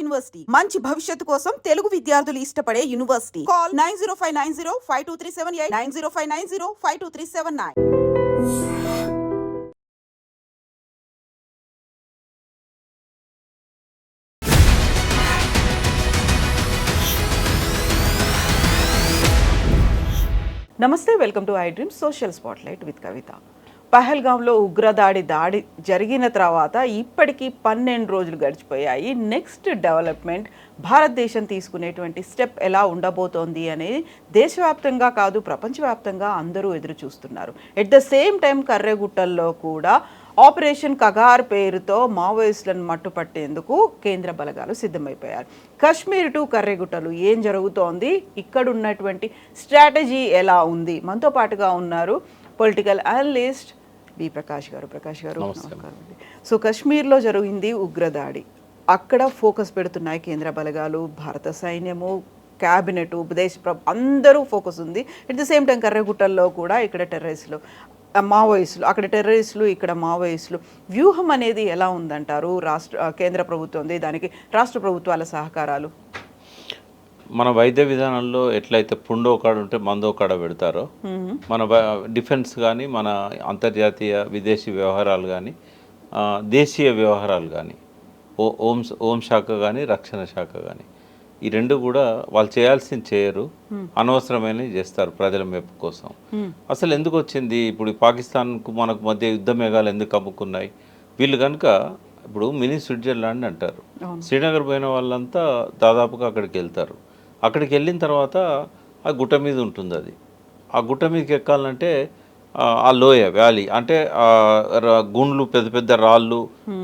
University మంచి భవిష్యత్తు కోసం తెలుగు విద్యార్థులు ఇష్టపడే యూనివర్సిటీ. కాల్ 9059052378 9059052379. నమస్తే, welcome to I dream social spotlight with Kavitha. పహల్గాంలో ఉగ్రదాడి జరిగిన తర్వాత ఇప్పటికీ 12 రోజులు గడిచిపోయాయి. నెక్స్ట్ డెవలప్మెంట్ భారతదేశం తీసుకునేటువంటి స్టెప్ ఎలా ఉండబోతోంది అనేది దేశవ్యాప్తంగా కాదు ప్రపంచవ్యాప్తంగా అందరూ ఎదురు చూస్తున్నారు. ఎట్ ద సేమ్ టైం కర్రెగుట్టల్లో కూడా ఆపరేషన్ కగార్ పేరుతో మావోయిస్టులను మట్టుపట్టేందుకు కేంద్ర బలగాలు సిద్ధమైపోయారు. కశ్మీర్ టు కర్రెగుట్టలు ఏం జరుగుతోంది, ఇక్కడ ఉన్నటువంటి స్ట్రాటజీ ఎలా ఉంది? మనతో పాటుగా ఉన్నారు పొలిటికల్ అనలిస్ట్ బి ప్రకాష్ గారు. నమస్కారం అండి. సో కశ్మీర్లో జరిగింది ఉగ్రదాడి, అక్కడ ఫోకస్ పెడుతున్నాయి కేంద్ర బలగాలు, భారత సైన్యము, క్యాబినెట్, అందరూ ఫోకస్ ఉంది. ఎట్ ద సేమ్ టైం కర్రెగుట్టల్లో కూడా ఇక్కడ మావోయిస్టులు, అక్కడ టెర్రరిస్టులు, ఇక్కడ మావోయిస్టులు. వ్యూహం అనేది ఎలా ఉందంటారు? కేంద్ర ప్రభుత్వం దానికి రాష్ట్ర ప్రభుత్వాల సహకారాలు. మన వైద్య విధానంలో ఎట్లయితే పుండో కాడ ఉంటే మందో కాడ పెడతారో, మన డిఫెన్స్ కానీ, మన అంతర్జాతీయ విదేశీ వ్యవహారాలు కానీ, దేశీయ వ్యవహారాలు కానీ, హోంశాఖ కానీ, రక్షణ శాఖ కానీ, ఈ రెండు కూడా వాళ్ళు చేయాల్సింది చేయరు, అనవసరమైనవి చేస్తారు ప్రజల మెప్పు కోసం. అసలు ఎందుకు వచ్చింది ఇప్పుడు పాకిస్తాన్కు మనకు మధ్య యుద్ధ మేఘాలు ఎందుకు కమ్ముకున్నాయి? వీళ్ళు కనుక ఇప్పుడు మినీ స్విట్జర్లాండ్ అంటారు. శ్రీనగర్ పోయిన వాళ్ళంతా దాదాపుగా అక్కడికి వెళ్తారు. అక్కడికి వెళ్ళిన తర్వాత ఆ గుట్ట మీద ఉంటుంది. అది ఆ గుట్ట మీదకి ఎక్కాలంటే ఆ లోయ వ్యాలీ అంటే గుండ్లు, పెద్ద పెద్ద రాళ్ళు,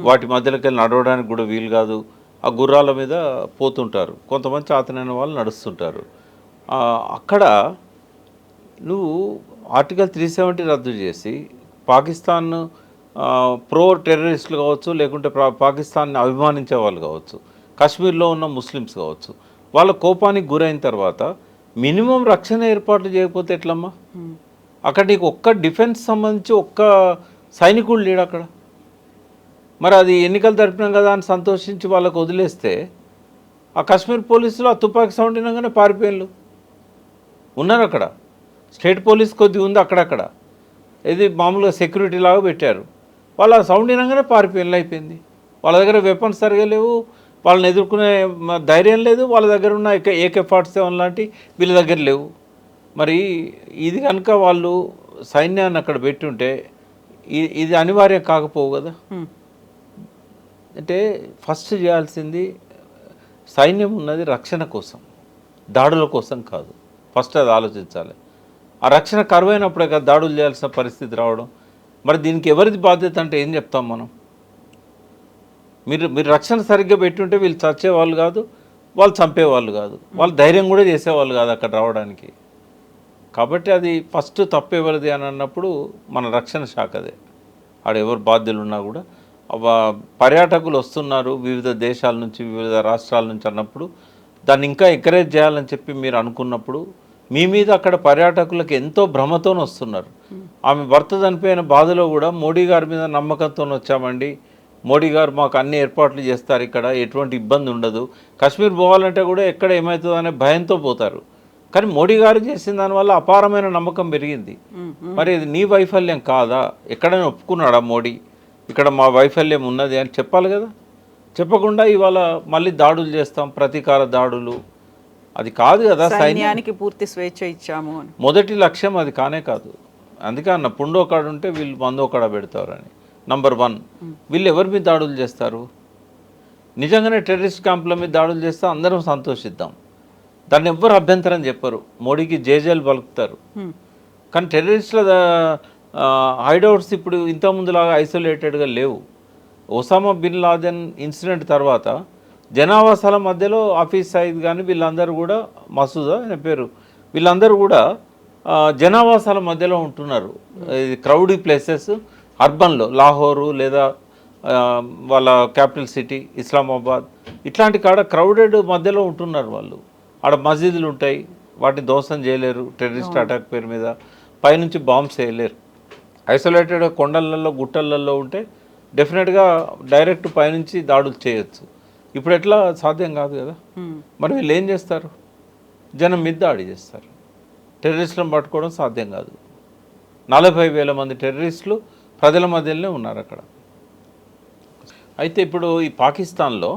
వాటి మధ్యలోకి వెళ్ళి నడవడానికి కూడా వీలు కాదు. ఆ గుర్రాల మీద పోతుంటారు, కొంతమంది చాతనైన వాళ్ళు నడుస్తుంటారు. అక్కడ నువ్వు ఆర్టికల్ 370 రద్దు చేసి పాకిస్తాన్ ప్రో టెర్రరిస్టులు కావచ్చు, లేకుంటే పాకిస్తాన్ని అభిమానించే వాళ్ళు కావచ్చు, కాశ్మీర్లో ఉన్న ముస్లిమ్స్ కావచ్చు, వాళ్ళ కోపానికి గురైన తర్వాత మినిమం రక్షణ ఏర్పాట్లు చేయకపోతే ఎట్లమ్మా? అక్కడ నీకు ఒక్క డిఫెన్స్ సంబంధించి ఒక్క సైనికుడు లేడు అక్కడ. మరి అది ఎన్నికలు జరిపినాం కదా అని సంతోషించి వాళ్ళకు వదిలేస్తే ఆ కాశ్మీర్ పోలీసులు ఆ తుపాకీ సౌండ్ వినగానే పారిపోయిన్లు ఉన్నారు. అక్కడ స్టేట్ పోలీస్ కొద్దిగా ఉంది అక్కడక్కడ, ఇది మామూలుగా సెక్యూరిటీ లాగా పెట్టారు. వాళ్ళు ఆ సౌండ్ వినగానే పారిపోయిన్లు అయిపోయింది. వాళ్ళ దగ్గర వెపన్స్ సరిగా లేవు, వాళ్ళని ఎదుర్కొనే ధైర్యం లేదు, వాళ్ళ దగ్గర ఉన్న AK-47 లాంటి వీళ్ళ దగ్గర లేవు. మరి ఇది కనుక వాళ్ళు సైన్యాన్ని అక్కడ పెట్టుంటే ఇది అనివార్యం కాకపోవు కదా. అంటే ఫస్ట్ చేయాల్సింది సైన్యం ఉన్నది రక్షణ కోసం, దాడుల కోసం కాదు. ఫస్ట్ అది ఆలోచించాలి. ఆ రక్షణ కరువైనప్పుడే కదా దాడులు చేయాల్సిన పరిస్థితి రావడం. మరి దీనికి ఎవరిది బాధ్యత అంటే ఏం చెప్తాం మనం? మీరు రక్షణ సరిగ్గా పెట్టుంటే వీళ్ళు చచ్చేవాళ్ళు కాదు, వాళ్ళు చంపేవాళ్ళు కాదు, వాళ్ళు ధైర్యం కూడా చేసేవాళ్ళు కాదు అక్కడ రావడానికి. కాబట్టి అది ఫస్ట్ తప్పు ఎవరిది అని అన్నప్పుడు మన రక్షణ శాఖదే. ఆడ ఎవరు బాధ్యులు ఉన్నా కూడా పర్యాటకులు వస్తున్నారు వివిధ దేశాల నుంచి, వివిధ రాష్ట్రాల నుంచి అన్నప్పుడు దాన్ని ఇంకా ఎంకరేజ్ చేయాలని చెప్పి మీరు అనుకున్నప్పుడు మీ మీద అక్కడ పర్యాటకులకు ఎంతో భ్రమతో వస్తున్నారు. ఆమె భర్త చనిపోయిన బాధలో కూడా మోడీ గారి మీద నమ్మకంతో వచ్చామండి, మోడీ గారు మాకు అన్ని ఏర్పాట్లు చేస్తారు, ఇక్కడ ఎటువంటి ఇబ్బంది ఉండదు, కాశ్మీర్ పోవాలంటే కూడా ఎక్కడ ఏమవుతుందో అనే భయంతో పోతారు. కానీ మోడీ గారు చేసిన దానివల్ల అపారమైన నమ్మకం పెరిగింది. మరి ఇది నీ వైఫల్యం కాదా? ఎక్కడైనా ఒప్పుకున్నాడా మోడీ ఇక్కడ మా వైఫల్యం ఉన్నది అని చెప్పాలి కదా. చెప్పకుండా ఇవాళ మళ్ళీ దాడులు చేస్తాం, ప్రతీకార దాడులు, అది కాదు కదా. సైన్యానికి పూర్తి స్వేచ్ఛ ఇచ్చాము అని మొదటి లక్ష్యం అది కానే కాదు. అందుకే అన్న పుండో కాడ ఉంటే వీళ్ళు మందో కాడ పెడతారని. నంబర్ 1, వీళ్ళు ఎవరి మీద దాడులు చేస్తారు? నిజంగానే టెర్రరిస్ట్ క్యాంపుల మీద దాడులు చేస్తే అందరం సంతోషిద్దాం, దాన్ని ఎవ్వరు అభ్యంతరం చెప్పరు, మోడీకి జేజేలు పలుకుతారు. కానీ టెర్రరిస్టుల హైడౌట్స్ ఇప్పుడు ఇంతకుముందులాగా ఐసోలేటెడ్గా లేవు. ఒసామా బిన్ లాదెన్ ఇన్సిడెంట్ తర్వాత జనావాసాల మధ్యలో ఆఫీస్ సయీద్ కానీ వీళ్ళందరూ కూడా, మసూదా ఆయన పేరు, వీళ్ళందరూ కూడా జనావాసాల మధ్యలో ఉంటున్నారు. ఇది క్రౌడీ ప్లేసెస్ అర్బన్లో, లాహోరు లేదా వాళ్ళ క్యాపిటల్ సిటీ ఇస్లామాబాద్, ఇట్లాంటి కాడ క్రౌడెడ్ మధ్యలో ఉంటున్నారు వాళ్ళు. ఆడ మసీదులు ఉంటాయి, వాటిని ధ్వంసం చేయలేరు టెర్రరిస్ట్ అటాక్ పేరు మీద, పైనుంచి బాంబ్స్ వేయలేరు. ఐసోలేటెడ్ కొండలలో గుట్టలలో ఉంటే డెఫినెట్గా డైరెక్ట్ పైనుంచి దాడులు చేయొచ్చు. ఇప్పుడు ఎట్లా సాధ్యం కాదు కదా. మరి వీళ్ళు ఏం చేస్తారు? జనం మీద దాడి చేస్తారు. టెర్రరిస్టులను పట్టుకోవడం సాధ్యం కాదు. 40,000 మంది టెర్రరిస్టులు ప్రజల మధ్యలోనే ఉన్నారు అక్కడ. అయితే ఇప్పుడు ఈ పాకిస్తాన్లో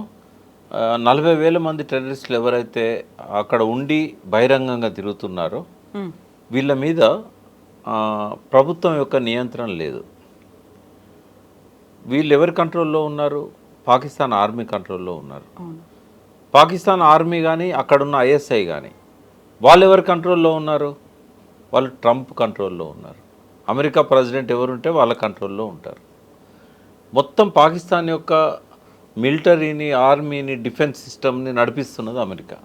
40,000 మంది టెర్రరిస్టులు ఎవరైతే అక్కడ ఉండి బహిరంగంగా తిరుగుతున్నారో వీళ్ళ మీద ప్రభుత్వం యొక్క నియంత్రణ లేదు. వీళ్ళు ఎవరి కంట్రోల్లో ఉన్నారు? పాకిస్తాన్ ఆర్మీ కంట్రోల్లో ఉన్నారు. పాకిస్తాన్ ఆర్మీ కానీ అక్కడున్న ఐఎస్ఐ కానీ వాళ్ళు ఎవరి కంట్రోల్లో ఉన్నారు? వాళ్ళు ట్రంప్ కంట్రోల్లో ఉన్నారు. అమెరికా ప్రెసిడెంట్ ఎవరుంటే వాళ్ళ కంట్రోల్లో ఉంటారు. మొత్తం పాకిస్తాన్ యొక్క మిలిటరీని, ఆర్మీని, డిఫెన్స్ సిస్టమ్ని నడిపిస్తున్నది అమెరికా.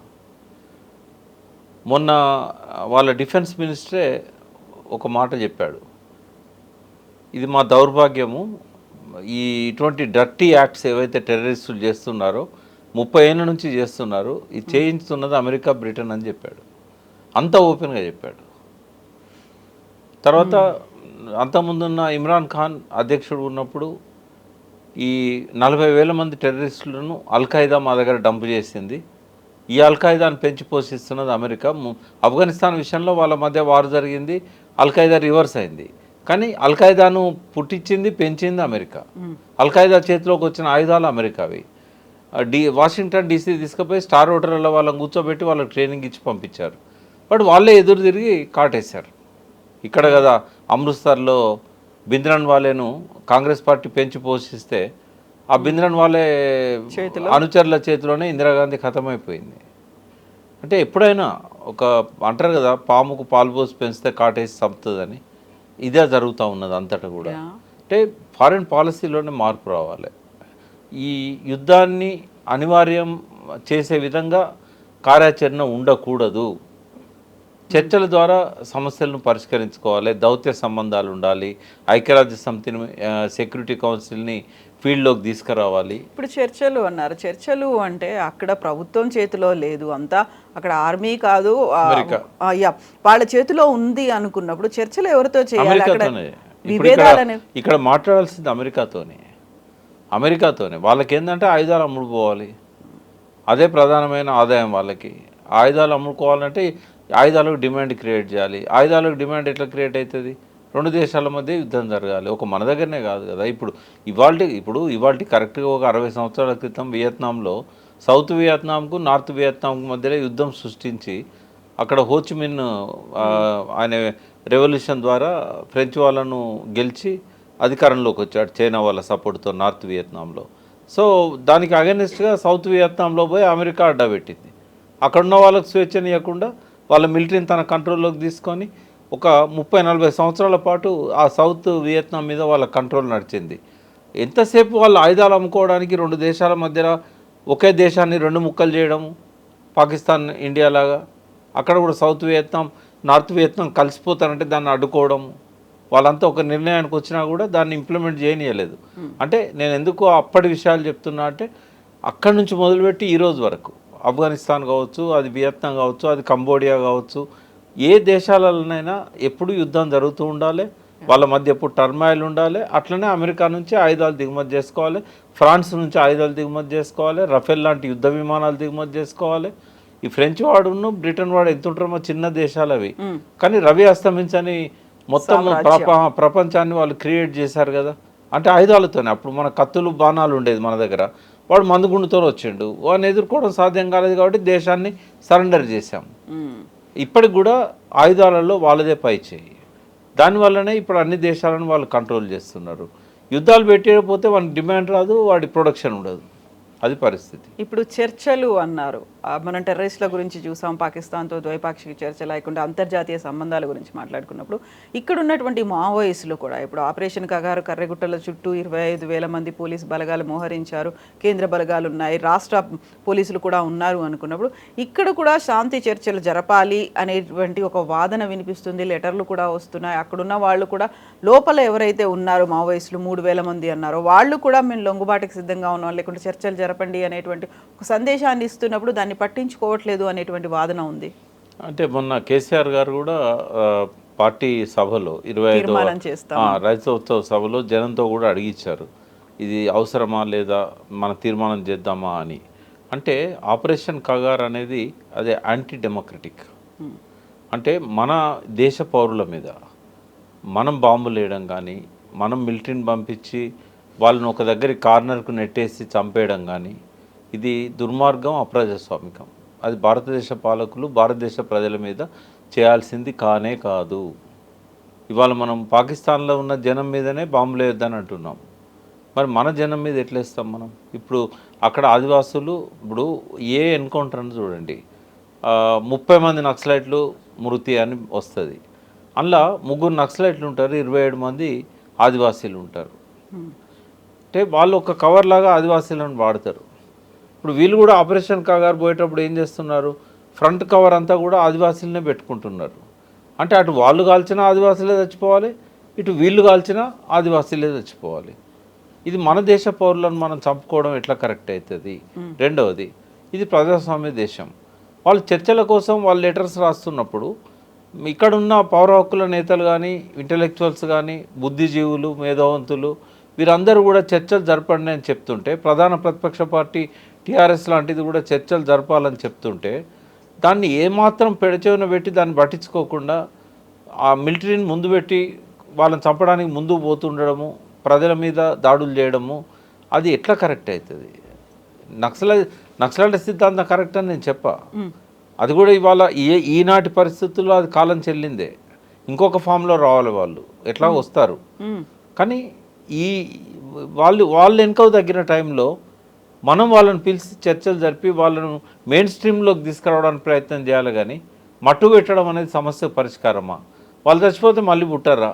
మొన్న వాళ్ళ డిఫెన్స్ మినిస్టరే ఒక మాట చెప్పాడు, ఇది మా దౌర్భాగ్యము, ఇటువంటి డర్టీ యాక్ట్స్ ఏవైతే టెర్రరిస్టులు చేస్తున్నారో 30 ఏళ్ళ నుంచి చేస్తున్నారు, ఇది చేయించుతున్నది అమెరికా, బ్రిటన్ అని చెప్పాడు. అంత ఓపెన్గా చెప్పాడు. తర్వాత అంతకుముందున్న ఇమ్రాన్ ఖాన్ అధ్యక్షుడు ఉన్నప్పుడు ఈ 40,000 మంది టెర్రరిస్టులను అల్ఖైదా మా దగ్గర డంప్ చేసింది. ఈ అల్ఖైదాను పెంచి పోషిస్తున్నది అమెరికా. ఆఫ్ఘనిస్తాన్ విషయంలో వాళ్ళ మధ్య వార్ జరిగింది, అల్ఖైదా రివర్స్ అయింది. కానీ అల్ఖైదాను పుట్టించింది, పెంచింది అమెరికా. అల్ఖైదా చేతిలోకి వచ్చిన ఆయుధాలు అమెరికావి. వాషింగ్టన్ డీసీ తీసుకుపోయి స్టార్ హోటల్లో వాళ్ళని కూర్చోబెట్టి వాళ్ళకి ట్రైనింగ్ ఇచ్చి పంపించారు. బట్ వాళ్ళే ఎదురు తిరిగి కాటేశారు. ఇక్కడ కదా అమృత్సర్లో బింద్రన్ వాలేను కాంగ్రెస్ పార్టీ పెంచి పోషిస్తే ఆ బింద్రన్ వాలే అనుచరుల చేతిలోనే ఇందిరాగాంధీ ఖతమైపోయింది. అంటే ఎప్పుడైనా ఒక అంటారు కదా, పాముకు పాలు పోసి పెంచితే కాటేసి చంపుతుందని, ఇదే జరుగుతూ ఉన్నది అంతటా కూడా. అంటే ఫారిన్ పాలసీలోనే మార్పు రావాలి. ఈ యుద్ధాన్ని అనివార్యం చేసే విధంగా కార్యాచరణ ఉండకూడదు. చర్చల ద్వారా సమస్యలను పరిష్కరించుకోవాలి, దౌత్య సంబంధాలు ఉండాలి, ఐక్యరాజ్య సమితిని, సెక్యూరిటీ కౌన్సిల్ని ఫీల్డ్లోకి తీసుకురావాలి. ఇప్పుడు చర్చలు అన్నారు. చర్చలు అంటే అక్కడ ప్రభుత్వం చేతిలో లేదు, అంతా అక్కడ ఆర్మీ కాదు, వాళ్ళ చేతిలో ఉంది అనుకున్నప్పుడు చర్చలు ఎవరితో చేయాలి? ఇక్కడ మాట్లాడాల్సింది అమెరికాతోనే. వాళ్ళకి ఏంటంటే ఆయుధాలు అమ్ముడుపోవాలి, అదే ప్రధానమైన ఆదాయం వాళ్ళకి. ఆయుధాలు అమ్ముడుకోవాలంటే ఆయుధాలకు డిమాండ్ క్రియేట్ చేయాలి. ఆయుధాలకు డిమాండ్ ఎట్లా క్రియేట్ అవుతుంది? 2 దేశాల మధ్య యుద్ధం జరగాలి. ఒక మన దగ్గరనే కాదు కదా. ఇవాళ కరెక్ట్గా ఒక 60 సంవత్సరాల క్రితం వియత్నాంలో సౌత్ వియత్నాంకు నార్త్ వియత్నాంకు మధ్యలో యుద్ధం సృష్టించి అక్కడ హోచిమిన్ ఆయన రెవల్యూషన్ ద్వారా ఫ్రెంచ్ వాళ్ళను గెలిచి అధికారంలోకి వచ్చాడు చైనా వాళ్ళ సపోర్ట్తో నార్త్ వియత్నాంలో. సో దానికి అగెనిస్ట్గా సౌత్ వియత్నాంలో పోయి అమెరికా అడ్డబెట్టింది. అక్కడున్న వాళ్ళకు స్వేచ్ఛనియకుండా వాళ్ళ మిలిటరీని తన కంట్రోల్లోకి తీసుకొని ఒక 30-40 సంవత్సరాల పాటు ఆ సౌత్ వియత్నాం మీద వాళ్ళ కంట్రోల్ నడిచింది. ఎంతసేపు వాళ్ళు ఆయుధాలు అమ్ముకోవడానికి 2 దేశాల మధ్యలో ఒకే దేశాన్ని 2 ముక్కలు చేయడము, పాకిస్తాన్ ఇండియా లాగా. అక్కడ కూడా సౌత్ వియత్నాం నార్త్ వియత్నాం కలిసిపోతారంటే దాన్ని అడ్డుకోవడము. వాళ్ళంతా ఒక నిర్ణయానికి వచ్చినా కూడా దాన్ని ఇంప్లిమెంట్ చేయనీయలేదు. అంటే నేను ఎందుకు అప్పటి విషయాలు చెప్తున్నా అంటే, అక్కడి నుంచి మొదలుపెట్టి ఈరోజు వరకు ఆఫ్ఘనిస్తాన్ కావచ్చు, అది వియత్నాం కావచ్చు, అది కంబోడియా కావచ్చు, ఏ దేశాలలోనైనా ఎప్పుడు యుద్ధం జరుగుతూ ఉండాలి, వాళ్ళ మధ్య ఎప్పుడు టర్మాయిల్ ఉండాలి. అట్లనే అమెరికా నుంచి ఆయుధాలు దిగుమతి చేసుకోవాలి, ఫ్రాన్స్ నుంచి ఆయుధాలు దిగుమతి చేసుకోవాలి, రఫేల్ లాంటి యుద్ధ విమానాలు దిగుమతి చేసుకోవాలి. ఈ ఫ్రెంచ్ వాడును బ్రిటన్ వాడు ఎంత ఉంటారో చిన్న దేశాలు అవి, కానీ రవి అస్తమించని మొత్తం ప్రపంచాన్ని వాళ్ళు క్రియేట్ చేశారు కదా. అంటే ఆయుధాలతోనే. అప్పుడు మన కత్తులు, బాణాలు ఉండేది మన దగ్గర, వాడు మందుగుండుతో వచ్చిండు, వాడిని ఎదుర్కోవడం సాధ్యం కాలేదు కాబట్టి దేశాన్ని సరెండర్ చేశాం. ఇప్పటికి కూడా ఆయుధాలలో వాళ్ళదే పై చేయి. దానివల్లనే ఇప్పుడు అన్ని దేశాలను వాళ్ళు కంట్రోల్ చేస్తున్నారు. యుద్ధాలు పెట్టకపోతే వాడికి డిమాండ్ రాదు, వాడి ప్రొడక్షన్ ఉండదు. అది పరిస్థితి. ఇప్పుడు చర్చలు అన్నారు. మనం టెర్రరిస్టుల గురించి చూసాం, పాకిస్తాన్తో ద్వైపాక్షిక చర్చ లేకుండా అంతర్జాతీయ సంబంధాల గురించి మాట్లాడుకున్నప్పుడు ఇక్కడ ఉన్నటువంటి మావోయిస్టులు కూడా ఇప్పుడు ఆపరేషన్ కగారు కర్రెగుట్టల చుట్టూ 25,000 మంది పోలీసు బలగాలు మోహరించారు, కేంద్ర బలగాలు ఉన్నాయి, రాష్ట్ర పోలీసులు కూడా ఉన్నారు అనుకున్నప్పుడు ఇక్కడ కూడా శాంతి చర్చలు జరపాలి అనేటువంటి ఒక వాదన వినిపిస్తుంది. లెటర్లు కూడా వస్తున్నాయి. అక్కడున్న వాళ్ళు కూడా లోపల ఎవరైతే ఉన్నారో మావోయిస్టులు 3,000 మంది అన్నారో వాళ్ళు కూడా మేము లొంగుబాటుకి సిద్ధంగా ఉన్నాం, లేకుంటే చర్చలు జరపండి అనేటువంటి ఒక సందేశాన్ని ఇస్తున్నప్పుడు దాన్ని పట్టించుకోవట్లేదు అనేటువంటి వాదన ఉంది. అంటే మొన్న కేసీఆర్ గారు కూడా పార్టీ సభలో 25వ రైతోత్సవ సభలో జనంతో కూడా అడిగించారు, ఇది అవసరమా లేదా, మన తీర్మానం చేద్దామా అని. అంటే ఆపరేషన్ కగార్ అనేది అదే యాంటీ డెమోక్రటిక్. అంటే మన దేశ పౌరుల మీద మనం బాంబులు వేయడం కానీ, మనం మిలిటరీని పంపించి వాళ్ళని ఒక దగ్గర కార్నర్కు నెట్టేసి చంపేయడం కానీ, ఇది దుర్మార్గం, అప్రజాస్వామికం. అది భారతదేశ పాలకులు భారతదేశ ప్రజల మీద చేయాల్సింది కానే కాదు. ఇవాళ మనం పాకిస్తాన్లో ఉన్న జనం మీదనే బాంబులు వేయొద్దని అంటున్నాం. మరి మన జనం మీద ఎట్లా వేస్తాం మనం? ఇప్పుడు అక్కడ ఆదివాసులు ఇప్పుడు ఏ ఎన్కౌంటర్ అని చూడండి, 30 మంది నక్సలైట్లు మృతి అని వస్తుంది. అందులో 3 నక్సలైట్లు ఉంటారు, 27 మంది ఆదివాసీలు ఉంటారు. అంటే వాళ్ళు ఒక కవర్ లాగా ఆదివాసీలను వాడతారు. ఇప్పుడు వీళ్ళు కూడా ఆపరేషన్ కాగారు పోయేటప్పుడు ఏం చేస్తున్నారు, ఫ్రంట్ కవర్ అంతా కూడా ఆదివాసీలనే పెట్టుకుంటున్నారు. అంటే అటు వాళ్ళు కాల్చినా ఆదివాసీలే చచ్చిపోవాలి, ఇటు వీళ్ళు కాల్చినా ఆదివాసీలే చచ్చిపోవాలి. ఇది మన దేశ పౌరులను మనం చంపుకోవడం ఎట్లా కరెక్ట్ అవుతుంది? రెండవది, ఇది ప్రజాస్వామ్య దేశం. వాళ్ళు చర్చల కోసం వాళ్ళు లెటర్స్ రాస్తున్నప్పుడు ఇక్కడున్న పౌర హక్కుల నేతలు కానీ, ఇంటలెక్చువల్స్ కానీ, బుద్ధిజీవులు, మేధావంతులు వీరందరూ కూడా చర్చలు జరపండి అని చెప్తుంటే, ప్రధాన ప్రతిపక్ష పార్టీ టీఆర్ఎస్ లాంటిది కూడా చర్చలు జరపాలని చెప్తుంటే, దాన్ని ఏమాత్రం పెడచెవిన పెట్టి దాన్ని పట్టించుకోకుండా ఆ మిలిటరీని ముందు పెట్టి వాళ్ళని చంపడానికి ముందుకు పోతుండడము, ప్రజల మీద దాడులు చేయడము, అది ఎట్లా కరెక్ట్ అవుతుంది? నక్సలైట్ సిద్ధాంతం కరెక్ట్ అని నేను చెప్పా. అది కూడా ఇవాళ ఈనాటి పరిస్థితుల్లో అది కాలం చెల్లిందే. ఇంకొక ఫామ్లో రావాలి వాళ్ళు, ఎట్లా వస్తారు. కానీ ఈ వాళ్ళు వెనుక తగ్గిన టైంలో మనం వాళ్ళని పిలిచి చర్చలు జరిపి వాళ్ళను మెయిన్ స్ట్రీమ్లోకి తీసుకురావడానికి ప్రయత్నం చేయాలి. కానీ మట్టు పెట్టడం అనేది సమస్య పరిష్కారమా? వాళ్ళు చచ్చిపోతే మళ్ళీ పుట్టారా?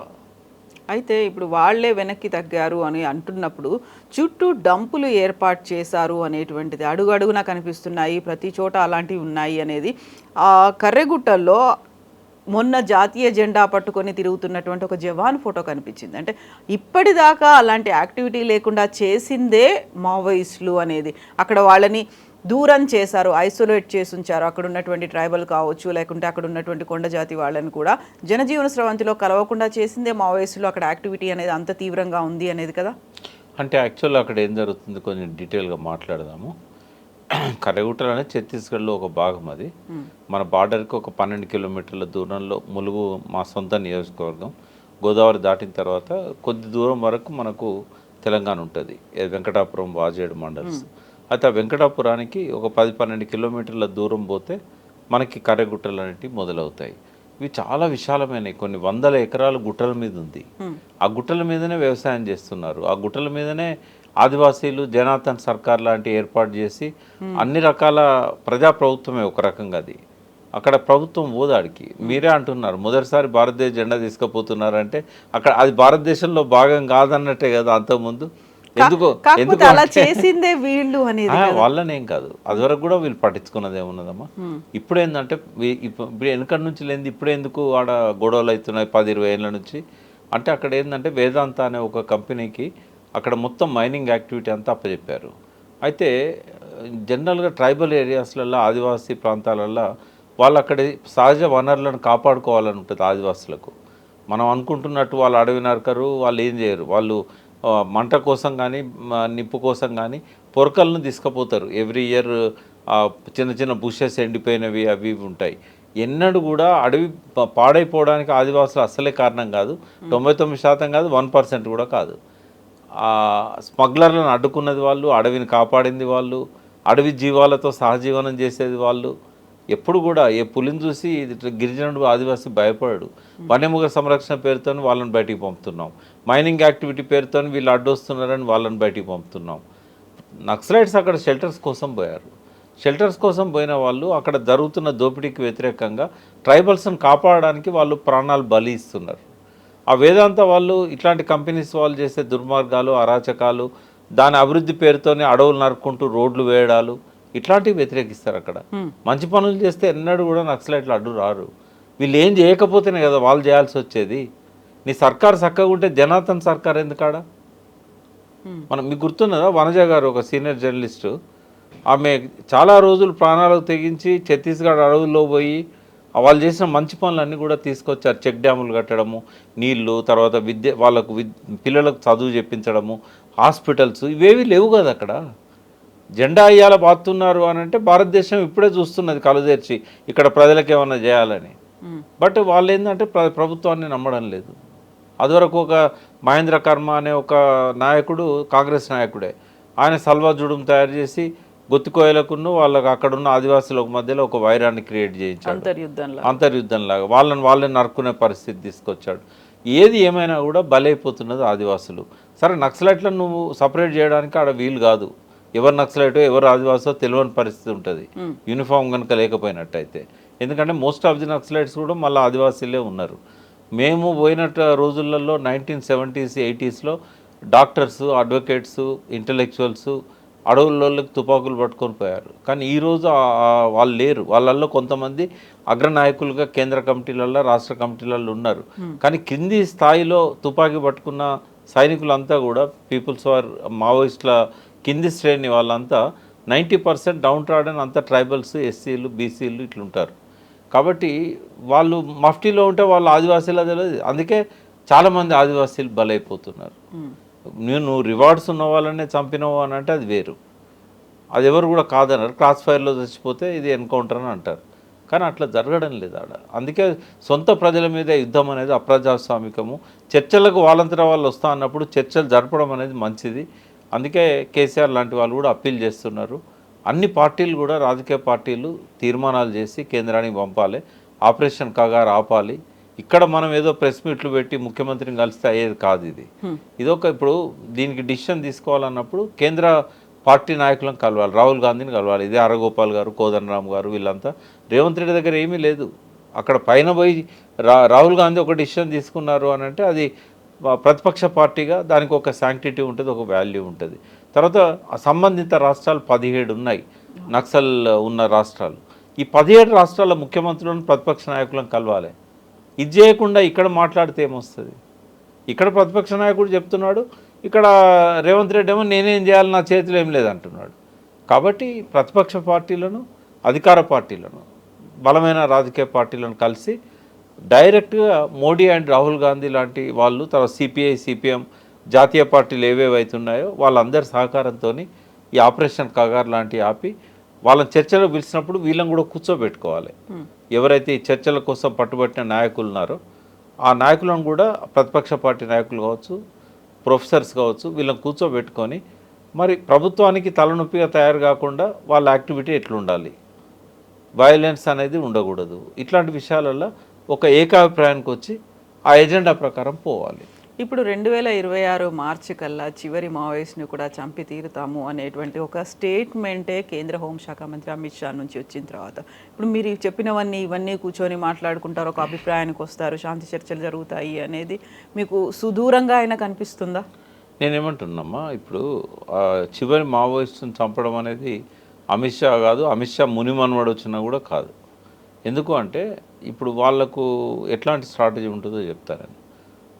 అయితే ఇప్పుడు వాళ్ళే వెనక్కి తగ్గారు అని అంటున్నప్పుడు చుట్టూ డంపులు ఏర్పాటు చేశారు అనేటువంటిది అడుగడుగునా కనిపిస్తున్నాయి, ప్రతి చోట అలాంటివి ఉన్నాయి అనేది. ఆ కర్రెగుట్టల్లో మొన్న జాతీయ జెండా పట్టుకొని తిరుగుతున్నటువంటి ఒక జవాన్ ఫోటో కనిపించింది. అంటే ఇప్పటిదాకా అలాంటి యాక్టివిటీ లేకుండా చేసిందే మావోయిస్టులు అనేది. అక్కడ వాళ్ళని దూరం చేశారు, ఐసోలేట్ చేసి ఉంచారు. అక్కడ ఉన్నటువంటి ట్రైబల్ కావచ్చు, లేకుంటే అక్కడ ఉన్నటువంటి కొండ జాతి వాళ్ళని కూడా జనజీవన స్రవంతిలో కలవకుండా చేసిందే మావోయిస్టులు. అక్కడ యాక్టివిటీ అనేది అంత తీవ్రంగా ఉంది అనేది కదా. అంటే యాక్చువల్గా అక్కడ ఏం జరుగుతుంది కొంచెం డీటెయిల్గా మాట్లాడదాము. కర్రెగుట్టలు అనేది ఛత్తీస్గఢ్లో ఒక భాగం. అది మన బార్డర్కి ఒక 12 కిలోమీటర్ల దూరంలో ములుగు మా సొంత నియోజకవర్గం. గోదావరి దాటిన తర్వాత కొద్ది దూరం వరకు మనకు తెలంగాణ ఉంటుంది, వెంకటాపురం, వాజేడు మండల్స్. అయితే ఆ వెంకటాపురానికి ఒక 10-12 కిలోమీటర్ల దూరం పోతే మనకి కర్రెగుట్టలు అనేటివి మొదలవుతాయి. ఇవి చాలా విశాలమైనవి, కొన్ని 100 ఎకరాల గుట్టల మీద ఉంది. ఆ గుట్టల మీదనే వ్యవసాయం చేస్తున్నారు. ఆ గుట్టల మీదనే ఆదివాసీలు జనార్దన్ సర్కార్ లాంటి ఏర్పాటు చేసి అన్ని రకాల ప్రజాప్రభుత్వమే ఒక రకంగా. అది అక్కడ ప్రభుత్వం ఓదాడికి. మీరే అంటున్నారు మొదటిసారి భారతదేశ జెండా తీసుకుపోతున్నారంటే అక్కడ అది భారతదేశంలో భాగం కాదన్నట్టే కదా అంతకుముందు. ఎందుకు అలా చేసిందే వీళ్ళు అనేది వాళ్ళనేం కాదు, అది వరకు కూడా వీళ్ళు పట్టించుకున్నది ఏమున్నదమ్మా. ఇప్పుడు ఏంటంటే ఇప్పుడు వెనకటి నుంచి లేదు, ఇప్పుడు ఎందుకు ఆడ గొడవలు అవుతున్నాయి 10-20 ఏళ్ళ నుంచి అంటే అక్కడ ఏంటంటే వేదాంత అనే ఒక కంపెనీకి అక్కడ మొత్తం మైనింగ్ యాక్టివిటీ అంతా అప్పచెప్పారు. అయితే జనరల్గా ట్రైబల్ ఏరియాస్లలో, ఆదివాసీ ప్రాంతాలలో వాళ్ళు అక్కడ సహజ వనరులను కాపాడుకోవాలని ఉంటుంది ఆదివాసులకు. మనం అనుకుంటున్నట్టు వాళ్ళు అడవి నరకరు, వాళ్ళు ఏం చేయరు. వాళ్ళు మంట కోసం కానీ నిప్పు కోసం కానీ పొరకలను తీసుకుపోతారు. ఎవ్రీ ఇయర్ చిన్న చిన్న బుషెస్ ఎండిపోయినవి అవి ఉంటాయి. ఎన్నడూ కూడా అడవి పాడైపోవడానికి ఆదివాసులు అస్సలే కారణం కాదు. 99% కాదు, 1% కూడా కాదు. స్మగ్లర్లను అడ్డుకున్నది వాళ్ళు, అడవిని కాపాడింది వాళ్ళు, అడవి జీవాలతో సహజీవనం చేసేది వాళ్ళు. ఎప్పుడు కూడా ఏ పులిని చూసి గిరిజనుడు ఆదివాసి భయపడాడు. వన్యమృగ సంరక్షణ పేరుతో వాళ్ళని బయటికి పంపుతున్నాం, మైనింగ్ యాక్టివిటీ పేరుతో వీళ్ళు అడ్డొస్తున్నారని వాళ్ళని బయటికి పంపుతున్నాం. నక్సలైట్స్ అక్కడ షెల్టర్స్ కోసం పోయారు. షెల్టర్స్ కోసం పోయిన వాళ్ళు అక్కడ జరుగుతున్న దోపిడీకి వ్యతిరేకంగా ట్రైబల్స్ని కాపాడడానికి వాళ్ళు ప్రాణాలు బలి ఇస్తున్నారు. ఆ వేదాంత వాళ్ళు ఇట్లాంటి కంపెనీస్ వాళ్ళు చేసే దుర్మార్గాలు, అరాచకాలు, దాని అభివృద్ధి పేరుతోనే అడవులు నరుక్కుంటూ రోడ్లు వేయడాలు ఇట్లాంటివి వ్యతిరేకిస్తారు. అక్కడ మంచి పనులు చేస్తే ఎన్నడూ కూడా నక్సలైట్లు అడ్డు రారు. వీళ్ళు ఏం చేయకపోతేనే కదా వాళ్ళు చేయాల్సి వచ్చేది. నీ సర్కారు చక్కగా ఉంటే జనార్దన్ సర్కార్ ఎందుకాడ? మనం మీకు గుర్తున్నదా, వనజ గారు ఒక సీనియర్ జర్నలిస్టు, ఆమె చాలా రోజులు ప్రాణాలకు తెగించి ఛత్తీస్గఢ్ అడవుల్లో పోయి వాళ్ళు చేసిన మంచి పనులన్నీ కూడా తీసుకొచ్చారు. చెక్ డ్యాములు కట్టడము, నీళ్లు, తర్వాత విద్య, వాళ్ళకు పిల్లలకు చదువు చెప్పించడము, హాస్పిటల్స్, ఇవేవి లేవు కదా అక్కడ. జెండా ఇయ్యాల బాతున్నారు అని అంటే భారతదేశం ఇప్పుడే చూస్తున్నది కళ్ళు తెరిచి ఇక్కడ ప్రజలకు ఏమన్నా చేయాలని. బట్ వాళ్ళు ఏంటంటే ప్రభుత్వాన్ని నమ్మడం లేదు. అదివరకు ఒక మహేంద్ర కర్మ అనే ఒక నాయకుడు కాంగ్రెస్ నాయకుడే, ఆయన సల్వా జుడుం తయారు చేసి గొత్తికోయలకును వాళ్ళకి అక్కడున్న ఆదివాసులకు మధ్యలో ఒక వైరాన్ని క్రియేట్ చేయించాడు, అంతర్యుద్ధంలాగా వాళ్ళని నరుకునే పరిస్థితి తీసుకొచ్చాడు. ఏది ఏమైనా కూడా బలైపోతున్నది ఆదివాసులు. సరే నక్సలైట్లను నువ్వు సపరేట్ చేయడానికి ఆడ వీలు కాదు, ఎవరు నక్సలైటో ఎవరు ఆదివాసో తెలియని పరిస్థితి ఉంటుంది యూనిఫామ్ కనుక లేకపోయినట్టయితే. ఎందుకంటే మోస్ట్ ఆఫ్ ది నక్సలైట్స్ కూడా మళ్ళీ ఆదివాసీలే ఉన్నారు. మేము పోయినట్టు రోజులలో 1970s 80sలో డాక్టర్స్, అడ్వకేట్స్, ఇంటలెక్చువల్స్ అడవుల్లోకి తుపాకులు పట్టుకొని పోయారు. కానీ ఈరోజు వాళ్ళు లేరు. వాళ్ళల్లో కొంతమంది అగ్రనాయకులుగా కేంద్ర కమిటీలలో రాష్ట్ర కమిటీలలో ఉన్నారు. కానీ కింది స్థాయిలో తుపాకీ పట్టుకున్న సైనికులంతా కూడా పీపుల్స్ వార్ మావోయిస్టుల కింది శ్రేణి వాళ్ళంతా 90% డౌన్ ట్రాడన్ అంతా ట్రైబల్స్, ఎస్సీలు, బీసీలు ఇట్లుంటారు. కాబట్టి వాళ్ళు మఫ్టీలో ఉంటే వాళ్ళు ఆదివాసీలా తెలియదు. అందుకే చాలామంది ఆదివాసీలు బలైపోతున్నారు. నువ్వు రివార్డ్స్ ఉన్న వాళ్ళనే చంపినవు అని అంటే అది వేరు, అది ఎవరు కూడా కాదన్నారు. క్రాస్ ఫైర్లో చచ్చిపోతే ఇది ఎన్కౌంటర్ అని అంటారు. కానీ అట్లా జరగడం లేదు ఆడ. అందుకే సొంత ప్రజల మీద యుద్ధం అనేది అప్రజాస్వామికము. చర్చలకు వాళ్ళంతటా వాళ్ళు వస్తా అన్నప్పుడు చర్చలు జరపడం అనేది మంచిది. అందుకే కేసీఆర్ లాంటి వాళ్ళు కూడా అప్పీల్ చేస్తున్నారు. అన్ని పార్టీలు కూడా రాజకీయ పార్టీలు తీర్మానాలు చేసి కేంద్రానికి పంపాలి, ఆపరేషన్ కగారు ఆపాలి. ఇక్కడ మనం ఏదో ప్రెస్ మీట్లు పెట్టి ముఖ్యమంత్రిని కలిస్తే అయ్యేది కాదు. ఇదొక ఇప్పుడు దీనికి డిసిషన్ తీసుకోవాలన్నప్పుడు కేంద్ర పార్టీ నాయకులను కలవాలి, రాహుల్ గాంధీని కలవాలి. ఇదే అరగోపాల్ గారు, కోదండరామ్ గారు, వీళ్ళంతా రేవంత్ రెడ్డి దగ్గర ఏమీ లేదు. అక్కడ పైన పోయి రాహుల్ గాంధీ ఒక డిసిషన్ తీసుకున్నారు అని అంటే అది ప్రతిపక్ష పార్టీగా దానికి ఒక శాంక్టిటీ ఉంటుంది, ఒక వాల్యూ ఉంటుంది. తర్వాత సంబంధిత రాష్ట్రాలు 17 ఉన్నాయి, నక్సల్ ఉన్న రాష్ట్రాలు. ఈ 17 రాష్ట్రాల ముఖ్యమంత్రులను ప్రతిపక్ష నాయకులను కలవాలి. ఇది చేయకుండా ఇక్కడ మాట్లాడితే ఏమొస్తుంది? ఇక్కడ ప్రతిపక్ష నాయకుడు చెప్తున్నాడు, ఇక్కడ రేవంత్ రెడ్డి ఏమో నేనేం చేయాలి, నా చేతిలో ఏం లేదంటున్నాడు. కాబట్టి ప్రతిపక్ష పార్టీలను, అధికార పార్టీలను, బలమైన రాజకీయ పార్టీలను కలిసి డైరెక్ట్గా మోడీ అండ్ రాహుల్ గాంధీ లాంటి వాళ్ళు, తర్వాత సిపిఐ, సిపిఎం జాతీయ పార్టీలు ఏవేవైతున్నాయో వాళ్ళందరి సహకారంతో ఈ ఆపరేషన్ కగార్ లాంటివి ఆపి వాళ్ళని చర్చలకు పిలిచినప్పుడు వీళ్ళని కూడా కూర్చోబెట్టుకోవాలి. ఎవరైతే ఈ చర్చల కోసం పట్టుబట్టిన నాయకులు ఉన్నారో ఆ నాయకులను కూడా ప్రతిపక్ష పార్టీ నాయకులు కావచ్చు, ప్రొఫెసర్స్ కావచ్చు, వీళ్ళని కూర్చోబెట్టుకొని మరి ప్రభుత్వానికి తలనొప్పిగా తయారు కాకుండా వాళ్ళ యాక్టివిటీ ఎట్లుండాలి, వయలెన్స్ అనేది ఉండకూడదు. ఇట్లాంటి విషయాలలో ఒక ఏకాభిప్రాయానికి వచ్చి ఆ ఎజెండా ప్రకారం పోవాలి. ఇప్పుడు 2026 మార్చి కల్లా చివరి మావోయిస్ట్ని కూడా చంపి తీరుతాము అనేటువంటి ఒక స్టేట్మెంటే కేంద్ర హోంశాఖ మంత్రి అమిత్ షా నుంచి వచ్చిన తర్వాత ఇప్పుడు మీరు చెప్పినవన్నీ ఇవన్నీ కూర్చొని మాట్లాడుకుంటారు, ఒక అభిప్రాయానికి వస్తారు, శాంతి చర్చలు జరుగుతాయి అనేది మీకు సుదూరంగా అయినా కనిపిస్తుందా? నేనేమంటున్నామ్మా, ఇప్పుడు చివరి మావోయిస్టుని చంపడం అనేది అమిత్ షా కాదు, అమిత్ షా మునిమన్వాడు వచ్చినా కూడా కాదు. ఎందుకు అంటే ఇప్పుడు వాళ్లకు ఎట్లాంటి స్ట్రాటజీ ఉంటుందో చెప్తారని.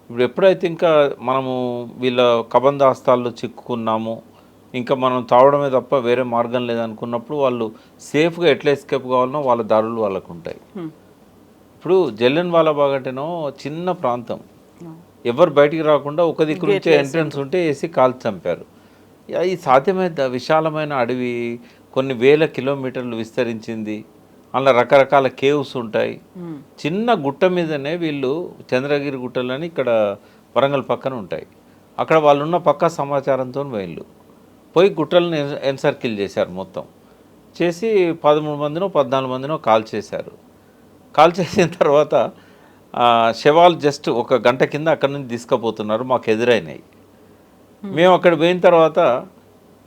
ఇప్పుడు ఎప్పుడైతే ఇంకా మనము వీళ్ళ కబంధాస్తాల్లో చిక్కుకున్నాము, ఇంకా మనం తావడమే తప్ప వేరే మార్గం లేదనుకున్నప్పుడు వాళ్ళు సేఫ్గా ఎట్లా ఎస్కేప్ కావాలనో వాళ్ళ దారులు వాళ్ళకు ఉంటాయి. ఇప్పుడు జలియన్వాలా బాగ్ అంటేనో చిన్న ప్రాంతం, ఎవరు బయటికి రాకుండా ఒక దిక్కు నుంచే ఎంట్రన్స్ ఉంటే వేసి కాల్చి చంపారు. ఈ సాధ్యమైన విశాలమైన అడవి, కొన్ని వేల కిలోమీటర్లు విస్తరించింది, అలా రకరకాల కేవ్స్ ఉంటాయి. చిన్న గుట్ట మీదనే వీళ్ళు చంద్రగిరి గుట్టలని ఇక్కడ వరంగల్ పక్కన ఉంటాయి, అక్కడ వాళ్ళు ఉన్న పక్కా సమాచారంతో పోయి గుట్టలను ఎన్సర్కిల్ చేశారు. మొత్తం చేసి 13 మందినో 14 మందినో కాల్ చేశారు. కాల్ చేసిన తర్వాత శవాలు జస్ట్ ఒక గంట కింద అక్కడ నుంచి తీసుకుపోతున్నారు, మాకు ఎదురైనాయి. మేము అక్కడ పోయిన తర్వాత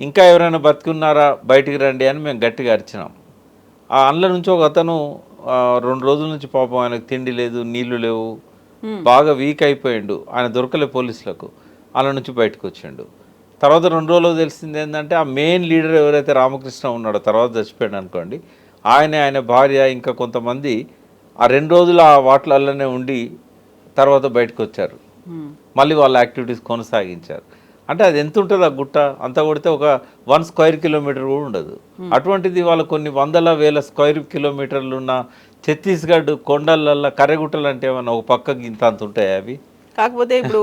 ఇంకా ఎవరైనా బతికున్నారా బయటికి రండి అని మేము గట్టిగా అరిచినాం. ఆ అండ్ల నుంచి ఒక అతను 2 రోజుల నుంచి పాపం ఆయనకు తిండి లేదు, నీళ్లు లేవు, బాగా వీక్ అయిపోయిండు, ఆయన దొరకలే పోలీసులకు, అలా నుంచి బయటకు వచ్చిండు. తర్వాత 2 రోజులు తెలిసింది ఏంటంటే ఆ మెయిన్ లీడర్ ఎవరైతే రామకృష్ణ ఉన్నాడో తర్వాత చచ్చిపోయాడు అనుకోండి, ఆయన భార్య ఇంకా కొంతమంది ఆ 2 రోజులు ఆ వాటిలలోనే ఉండి తర్వాత బయటకు వచ్చారు, మళ్ళీ వాళ్ళ యాక్టివిటీస్ కొనసాగించారు. అంటే అది ఎంత ఉంటుంది ఆ గుట్ట, అంత కొడితే ఒక 1 స్క్వేర్ కిలోమీటర్ కూడా ఉండదు. అటువంటిది వాళ్ళ కొన్ని వందల వేల స్క్వేర్ కిలోమీటర్లు ఉన్న ఛత్తీస్గఢ్ కొండలల్లో కర్రెగుట్టలు అంటే ఏమన్నా ఒక పక్కకి ఇంత అంత ఉంటాయి అవి. కాకపోతే ఇప్పుడు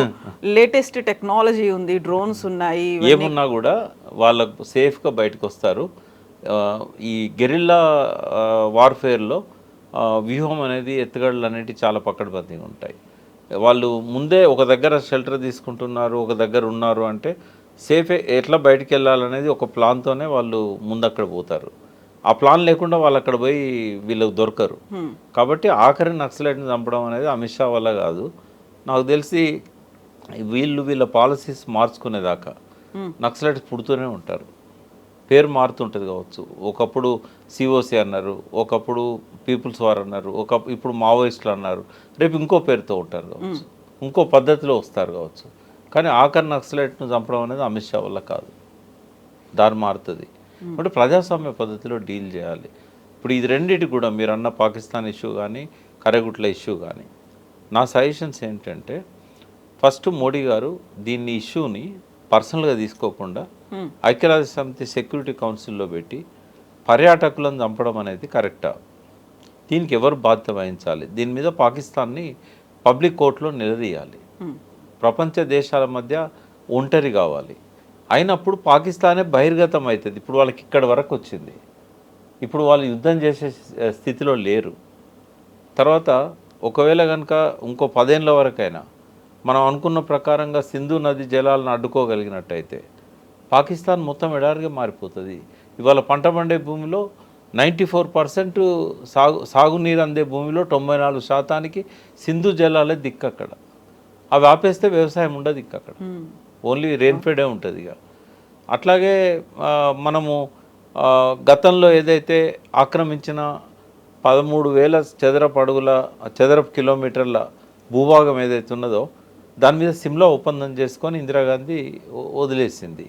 లేటెస్ట్ టెక్నాలజీ ఉంది, డ్రోన్స్ ఉన్నాయి, ఏమున్నా కూడా వాళ్ళకు సేఫ్గా బయటకు వస్తారు. ఈ గెరిల్లా వార్ఫేర్లో వ్యూహం అనేది, ఎత్తుగడలు అనేవి చాలా పకడ్బందీగా ఉంటాయి. వాళ్ళు ముందే ఒక దగ్గర షెల్టర్ తీసుకుంటున్నారు, ఒక దగ్గర ఉన్నారు అంటే సేఫ్ ఎట్లా బయటికి వెళ్ళాలనేది ఒక ప్లాన్తోనే వాళ్ళు ముందు అక్కడ పోతారు. ఆ ప్లాన్ లేకుండా వాళ్ళు అక్కడ పోయి వీళ్ళకి దొరకరు. కాబట్టి ఆఖరి నక్సలైట్ని చంపడం అనేది అమిత్ షా వల్ల కాదు. నాకు తెలిసి వీళ్ళ పాలసీస్ మార్చుకునేదాకా నక్సలైట్స్ పుడుతూనే ఉంటారు. పేరు మారుతుంటుంది కావచ్చు. ఒకప్పుడు సిఓసి అన్నారు, ఒకప్పుడు పీపుల్స్ వార్ అన్నారు, ఇప్పుడు మావోయిస్టులు అన్నారు, రేపు ఇంకో పేరుతో ఉంటారు కావచ్చు, ఇంకో పద్ధతిలో వస్తారు కావచ్చు. కానీ ఆఖరి నక్సలైట్ను చంపడం అనేది అమిత్ షా వల్ల కాదు, దారి మారుతుంది. అంటే ప్రజాస్వామ్య పద్ధతిలో డీల్ చేయాలి. ఇప్పుడు ఇది రెండింటి కూడా మీరు అన్న పాకిస్తాన్ ఇష్యూ కానీ కరెగుట్ల ఇష్యూ కానీ నా సజెషన్స్ ఏంటంటే, ఫస్ట్ మోడీ గారు దీన్ని ఇష్యూని పర్సనల్గా తీసుకోకుండా ఐక్యరాజ్య సమితి సెక్యూరిటీ కౌన్సిల్లో పెట్టి పర్యాటకులను చంపడం అనేది కరెక్టా, దీనికి ఎవరు బాధ్యత వహించాలి, దీని మీద పాకిస్తాన్ని పబ్లిక్ కోర్టులో నిలదీయాలి. ప్రపంచ దేశాల మధ్య ఒంటరి కావాలి. అయినప్పుడు పాకిస్తానే బహిర్గతం అవుతుంది. ఇప్పుడు వాళ్ళకి ఇక్కడ వరకు వచ్చింది, ఇప్పుడు వాళ్ళు యుద్ధం చేసే స్థితిలో లేరు. తర్వాత ఒకవేళ కనుక ఇంకో 10 ఏళ్ళ వరకైనా మనం అనుకున్న ప్రకారంగా సింధు నది జలాలను అడ్డుకోగలిగినట్టయితే పాకిస్తాన్ మొత్తం ఎడారిగా మారిపోతుంది. ఇవాళ పంట పండే భూమిలో 94% సాగునీరు అందే భూమిలో 94% సింధు జలాలే దిక్కు. అక్కడ అవి ఆపేస్తే వ్యవసాయం ఉండదు ఇక అక్కడ, ఓన్లీ రెయిన్ఫెడే ఉంటుంది. ఇక అట్లాగే మనము గతంలో ఏదైతే ఆక్రమించిన 13,000 చదరపు కిలోమీటర్ల భూభాగం ఏదైతే ఉన్నదో దాని మీద సిమ్లా ఒప్పందం చేసుకొని ఇందిరాగాంధీ వదిలేసింది.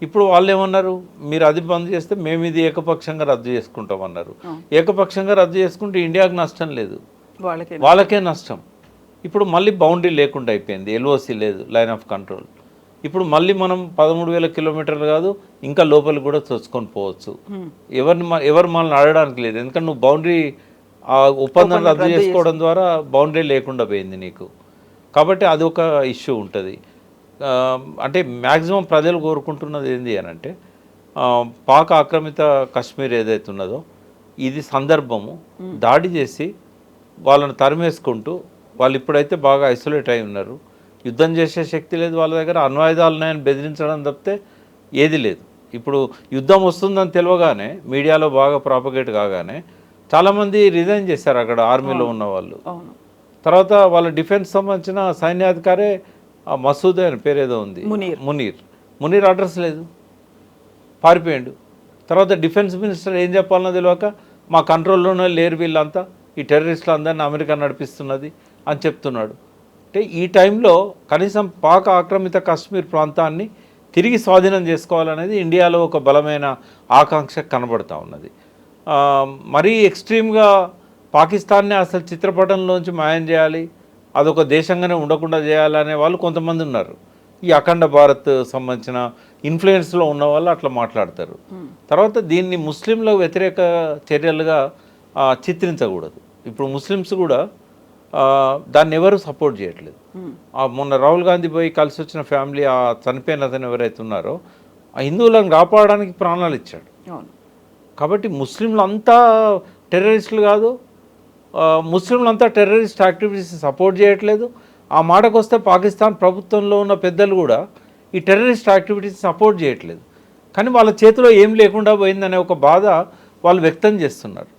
ఇప్పుడు వాళ్ళు ఏమన్నారు, మీరు అది బంద్ చేస్తే మేము ఇది ఏకపక్షంగా రద్దు చేసుకుంటామన్నారు. ఏకపక్షంగా రద్దు చేసుకుంటే ఇండియాకు నష్టం లేదు, వాళ్ళకే నష్టం. ఇప్పుడు మళ్ళీ బౌండరీ లేకుండా అయిపోయింది, ఎల్ఓసి లేదు, లైన్ ఆఫ్ కంట్రోల్. ఇప్పుడు మళ్ళీ మనం 13,000 కిలోమీటర్లు కాదు, ఇంకా లోపలికి కూడా చొచ్చుకొని పోవచ్చు. ఎవరు మనల్ని అడగడానికి లేదు, ఎందుకంటే నువ్వు బౌండరీ ఒప్పందం రద్దు చేసుకోవడం ద్వారా బౌండరీ లేకుండా పోయింది నీకు. కాబట్టి అది ఒక ఇష్యూ ఉంటుంది. అంటే మ్యాక్సిమం ప్రజలు కోరుకుంటున్నది ఏంటి అని అంటే, పాక్ ఆక్రమిత కాశ్మీర్ ఏదైతే ఉన్నదో ఇది సందర్భము, దాడి చేసి వాళ్ళని తరిమేసుకుంటూ, వాళ్ళు ఇప్పుడైతే బాగా ఐసోలేట్ అయి ఉన్నారు, యుద్ధం చేసే శక్తి లేదు వాళ్ళ దగ్గర, అణ్వాయుధాలు ఉన్నాయని బెదిరించడం తప్పితే ఏది లేదు. ఇప్పుడు యుద్ధం వస్తుందని తెలియగానే మీడియాలో బాగా ప్రాపగేట్ కాగానే చాలామంది రిజైన్ చేశారు అక్కడ ఆర్మీలో ఉన్న వాళ్ళు. తర్వాత వాళ్ళ డిఫెన్స్ సంబంధించిన సైన్యాధికారే మసూద్ అని పేరేదో ఉంది, మునీర్ అడ్రస్ లేదు, పారిపోయాడు. తర్వాత డిఫెన్స్ మినిస్టర్ ఏం చెప్పాలన్నో తెలియక మా కంట్రోల్లోనే లేరు వీళ్ళంతా, ఈ టెర్రరిస్టులు అందరినీ అమెరికా నడిపిస్తున్నది అని చెప్తున్నాడు. అంటే ఈ టైంలో కనీసం పాక్ ఆక్రమిత కాశ్మీర్ ప్రాంతాన్ని తిరిగి స్వాధీనం చేసుకోవాలనేది ఇండియాలో ఒక బలమైన ఆకాంక్ష కనబడుతూ ఉన్నది. మరీ ఎక్స్ట్రీమ్గా పాకిస్తాన్ని అసలు చిత్రపటంలోంచి మాయం చేయాలి, అదొక దేశంగానే ఉండకుండా చేయాలనే వాళ్ళు కొంతమంది ఉన్నారు. ఈ అఖండ భారత్ సంబంధించిన ఇన్ఫ్లుయెన్స్లో ఉన్న వాళ్ళు అట్లా మాట్లాడతారు. తర్వాత దీన్ని ముస్లింలకు వ్యతిరేక చర్యలుగా చిత్రించకూడదు. ఇప్పుడు ముస్లిమ్స్ కూడా దాన్ని ఎవరు సపోర్ట్ చేయట్లేదు. మొన్న రాహుల్ గాంధీ పోయి కలిసి వచ్చిన ఫ్యామిలీ, ఆ చనిపోయిన అతను ఎవరైతే ఉన్నారో ఆ హిందువులను కాపాడడానికి ప్రాణాలు ఇచ్చాడు. కాబట్టి ముస్లింలు అంతా టెర్రరిస్టులు కాదు, ముస్లింలంతా టెర్రరిస్ట్ యాక్టివిటీస్ సపోర్ట్ చేయట్లేదు. ఆ మాటకు వస్తే పాకిస్తాన్ ప్రభుత్వంలో ఉన్న పెద్దలు కూడా ఈ టెర్రరిస్ట్ యాక్టివిటీస్ సపోర్ట్ చేయట్లేదు. కానీ వాళ్ళ చేతిలో ఏం లేకుండా పోయిందనే ఒక బాధ వాళ్ళు వ్యక్తం చేస్తున్నారు.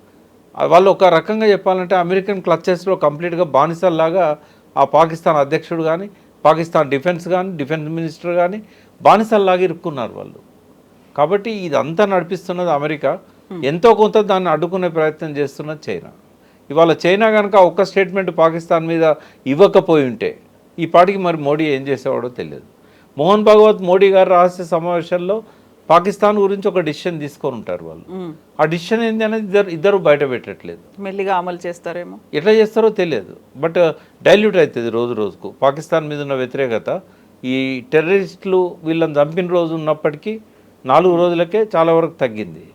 వాళ్ళు ఒక రకంగా చెప్పాలంటే అమెరికన్ క్లచెస్లో కంప్లీట్గా బానిసల్లాగా ఆ పాకిస్తాన్ అధ్యక్షుడు కానీ, పాకిస్తాన్ డిఫెన్స్ మినిస్టర్ కానీ బానిసల్లాగా ఇరుక్కున్నారు వాళ్ళు. కాబట్టి ఇదంతా నడిపిస్తున్నది అమెరికా, ఎంతో కొంత దాన్ని అడ్డుకునే ప్రయత్నం చేస్తున్నది చైనా. ఇవాళ చైనా కనుక ఒక్క స్టేట్మెంట్ పాకిస్తాన్ మీద ఇవ్వకపోయి ఉంటే ఈ పాటికి మరి మోడీ ఏం చేసేవాడో తెలియదు. మోహన్ భగవత్ మోడీ గారు రహస్య సమావేశంలో పాకిస్తాన్ గురించి ఒక డిసిషన్ తీసుకొని ఉంటారు వాళ్ళు. ఆ డిసిషన్ ఏంటి అనేది ఇద్దరు బయట పెట్టట్లేదు. మెల్లిగా అమలు చేస్తారేమో, ఎట్లా చేస్తారో తెలియదు. బట్ డైల్యూట్ అవుతుంది రోజు రోజుకు. పాకిస్తాన్ మీద ఉన్న వ్యతిరేకత ఈ టెర్రరిస్టులు వీళ్ళని చంపిన రోజు ఉన్నప్పటికీ 4 రోజులకే చాలా వరకు తగ్గింది.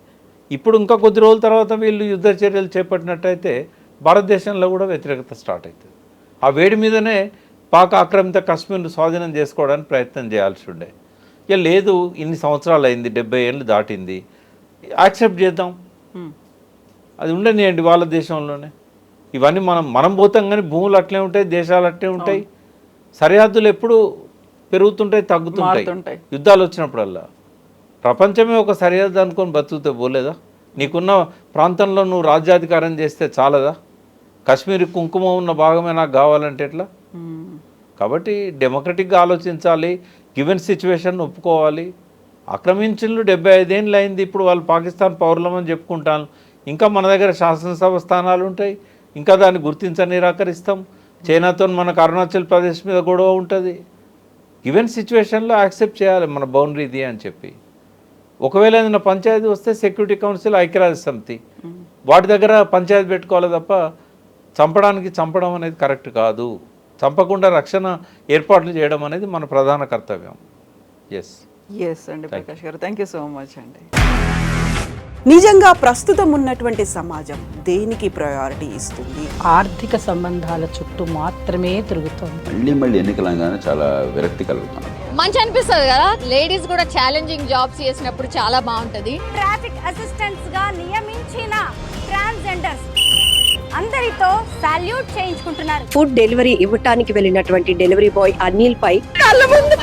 ఇప్పుడు ఇంకా కొద్ది రోజుల తర్వాత వీళ్ళు యుద్ధ చర్యలు చేపట్టినట్టయితే భారతదేశంలో కూడా వ్యతిరేకత స్టార్ట్ అవుతుంది. ఆ వేడి మీదనే పాక్ ఆక్రమిత కాశ్మీర్ను స్వాధీనం చేసుకోవడానికి ప్రయత్నం చేయాల్సి ఉండే. ఇక లేదు, ఇన్ని సంవత్సరాలు అయింది, 70 ఏళ్ళు దాటింది, యాక్సెప్ట్ చేద్దాం, అది ఉండనియండి వాళ్ళ దేశంలోనే. ఇవన్నీ మనం పోతాం కానీ భూములు అట్లే ఉంటాయి, దేశాలు అట్లే ఉంటాయి, సరిహద్దులు ఎప్పుడు పెరుగుతుంటాయి, తగ్గుతుంటాయి యుద్ధాలు వచ్చినప్పుడల్లా. ప్రపంచమే ఒక సరిహద్దు అనుకొని బతుకుతే పోలేదా? నీకున్న ప్రాంతంలో నువ్వు రాజ్యాధికారం చేస్తే చాలదా? కాశ్మీర్ కుంకుమ ఉన్న భాగమే నాకు కావాలంటే ఎట్లా? కాబట్టి డెమోక్రటిక్గా ఆలోచించాలి, గివెన్ సిచ్యువేషన్ ఒప్పుకోవాలి. ఆక్రమించులు 75 ఏళ్ళు అయింది, ఇప్పుడు వాళ్ళు పాకిస్తాన్ పౌరులమని చెప్పుకుంటాను, ఇంకా మన దగ్గర శాసనసభ స్థానాలు ఉంటాయి, ఇంకా దాన్ని నిరాకరిస్తాం. చైనాతో మనకు అరుణాచల్ ప్రదేశ్ మీద గొడవ ఉంటుంది. గివెన్ సిచ్యువేషన్లో యాక్సెప్ట్ చేయాలి మన బౌండరీ ఇది అని చెప్పి. ఒకవేళ ఏదైనా పంచాయతీ వస్తే సెక్యూరిటీ కౌన్సిల్, ఐక్యరాజ్య సమితి, వాటి దగ్గర పంచాయతీ పెట్టుకోవాలి తప్ప చంపడం అనేది కరెక్ట్ కాదు. చంపకుండా రక్షణ ఏర్పాట్లు చేయడం అనేది మన ప్రధాన కర్తవ్యం. ఎస్ అండి ప్రకాష్ గారు, థ్యాంక్ యూ సో మచ్ అండి. నిజంగా ప్రస్తుతం ఉన్నటువంటి సమాజం దేనికి ప్రయారిటీ ఇస్తుంది? ఆర్థిక సంబంధాల చుట్టూ మాత్రమే తిరుగుతుంది. మళ్ళీ ఎన్నికలంగానే చాలా విరక్తి కలుగుతాను. మంచి అనిపిస్తుంది కదా, లేడీస్ కూడా ఛాలెంజింగ్ జాబ్స్ చేసినప్పుడు చాలా బాగుంటది. ట్రాఫిక్ అసిస్టెంట్స్ గా నియమించిన ట్రాన్స్జెండర్స్ అందరితో సాల్యూట్ చేయించుకుంటున్నారు. ఫుడ్ డెలివరీ ఇవ్వటానికి వెళ్ళినటువంటి డెలివరీ బాయ్ అనిల్ పై కళ్ళ ముందు